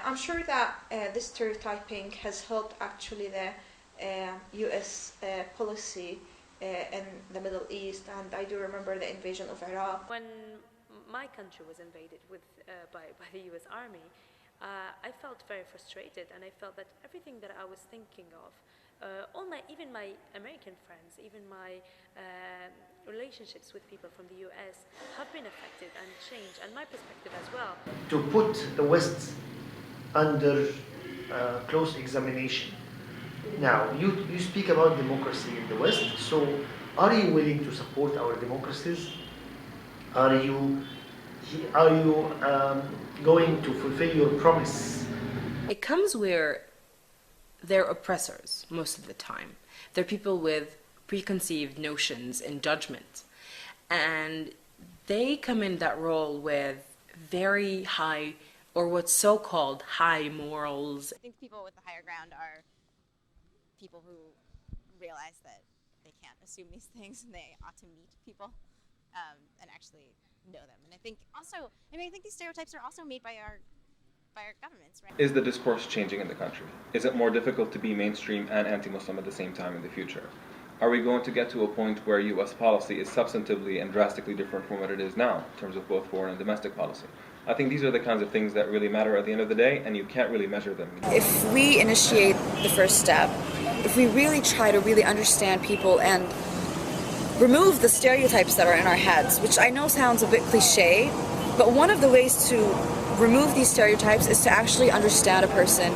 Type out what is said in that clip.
I'm sure that this stereotyping has helped actually the U.S. Policy in the Middle East, and I do remember the invasion of Iraq. When my country was invaded by the U.S. Army, I felt very frustrated, and I felt that everything that I was thinking of, even my American friends, even my relationships with people from the U.S. have been affected and changed, and my perspective as well. To put the West under close examination. Now, you speak about democracy in the West, so are you willing to support our democracies? Are you going to fulfill your promise? It comes where they're oppressors most of the time. They're people with preconceived notions and judgment. And they come in that role with very high, or what's so-called high morals. I think people with the higher ground are people who realize that they can't assume these things and they ought to meet people and actually know them. And I think also, I think these stereotypes are also made by our governments, right? Is the discourse changing in the country? Is it more difficult to be mainstream and anti-Muslim at the same time in the future? Are we going to get to a point where U.S. policy is substantively and drastically different from what it is now in terms of both foreign and domestic policy? I think these are the kinds of things that really matter at the end of the day, and you can't really measure them. If we initiate the first step, if we really try to really understand people and remove the stereotypes that are in our heads, which I know sounds a bit cliche, but one of the ways to remove these stereotypes is to actually understand a person